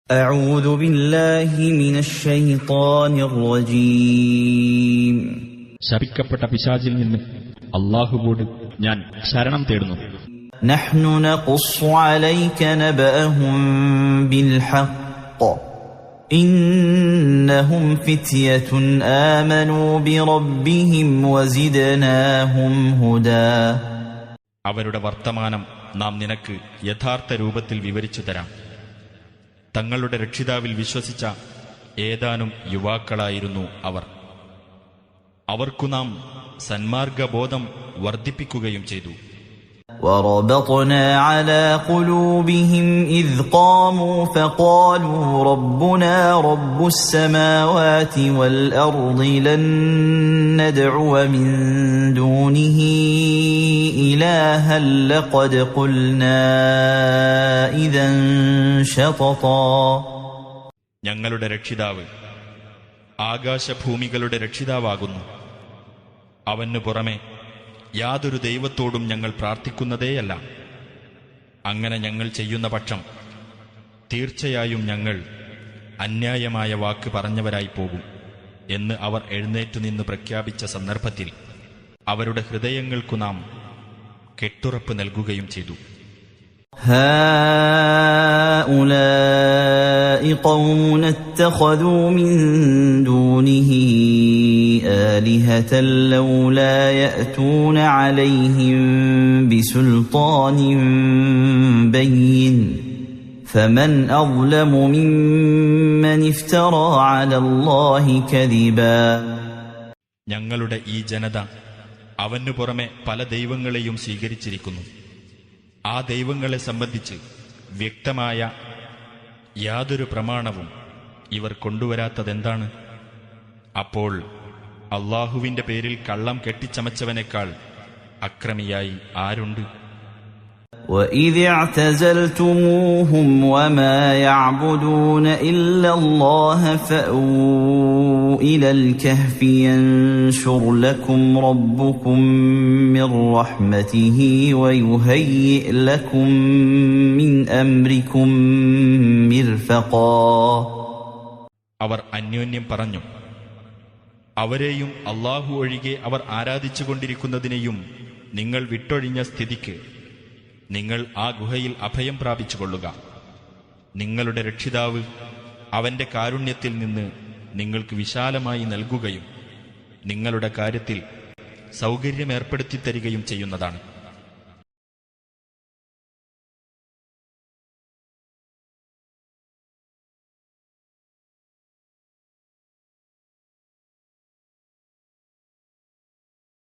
أعوذ بالله من الشيطان الرجيم ശപിക്കപ്പെട്ട പിശാചിൽ നിന്ന് അല്ലാഹുവോട് ഞാൻ ശരണം തേടുന്നു. نحن نقص عليك نبأهم بالحق إنهم فتية آمنوا بربهم وزدناهم هدى. അവരുടെ വർത്തമാനം നാം നിനക്ക് യഥാർത്ഥ രൂപത്തിൽ വിവരിച്ചു തരാം. തങ്ങളുടെ രക്ഷിതാവിൽ വിശ്വസിച്ച ഏതാനും യുവാക്കളായിരുന്നു അവർ. അവർക്കു നാം സന്മാർഗബോധം വർദ്ധിപ്പിക്കുകയും ചെയ്തു. وربطنا على قلوبهم إذ قاموا فقالوا ربنا رب السماوات والأرض لن ندعو من دونه إلها لقد قلنا إذا شططا. ഞങ്ങളുടെ രക്ഷിതാവ് ആകാശഭൂമികളുടെ രക്ഷിതാവാകുന്നു. അവനു പുറമെ യാതൊരു ദൈവത്തോടും ഞങ്ങൾ പ്രാർത്ഥിക്കുന്നതേയല്ല. അങ്ങനെ ഞങ്ങൾ ചെയ്യുന്ന പക്ഷം തീർച്ചയായും ഞങ്ങൾ അന്യായമായ വാക്ക് പറഞ്ഞവരായി പോകും എന്ന് അവർ എഴുന്നേറ്റുനിന്ന് പ്രഖ്യാപിച്ച സന്ദർഭത്തിൽ അവരുടെ ഹൃദയങ്ങൾക്കു നാം കെട്ടുറപ്പ് നൽകുകയും ചെയ്തു. هؤلاء قوم اتخذوا من دونه آلهة لولا يأتون عليهم بسلطان بين فمن أظلم ممن افترى على الله كذبا. ഞങ്ങളുടെ ഈ ജനത അവനു പുറമെ പല ദൈവങ്ങളെയും സ്വീകരിച്ചിരിക്കുന്നു. ആ ദൈവങ്ങളെ സംബന്ധിച്ച് വ്യക്തമായ യാതൊരു പ്രമാണവും ഇവർ കൊണ്ടുവരാത്തതെന്താണ്? അപ്പോൾ അല്ലാഹുവിന്റെ പേരിൽ കള്ളം കെട്ടിച്ചമച്ചവനേക്കാൾ അക്രമിയായി ആരുണ്ട്? وَإِذِ اعْتَزَلْتُمُوهُمْ وَمَا يَعْبُدُونَ إِلَّا اللَّهَ فَأْوُوا إِلَى الْكَهْفِ يَنشُرْ لَكُمْ رَبُّكُمْ مِنْ رَحْمَتِهِ وَيُهَيِّئْ لَكُمْ مِنْ أَمْرِكُمْ مِرْفَقًا. അവർ അന്യോന്യം പറഞ്ഞു, അവരെയും അല്ലാഹു ഒഴികെ അവർ ആരാധിച്ചുകൊണ്ടിരിക്കുന്നതിനെയും നിങ്ങൾ വിട്ടൊഴിഞ്ഞ സ്ഥിതിക്ക് നിങ്ങൾ ആ ഗുഹയിൽ അഭയം പ്രാപിച്ചുകൊള്ളുക. നിങ്ങളുടെ രക്ഷിതാവ് അവന്റെ കാരുണ്യത്തിൽ നിന്ന് നിങ്ങൾക്ക് വിശാലമായി നൽകുകയും നിങ്ങളുടെ കാര്യത്തിൽ സൗകര്യമേർപ്പെടുത്തി തരികയും ചെയ്യുന്നതാണ്.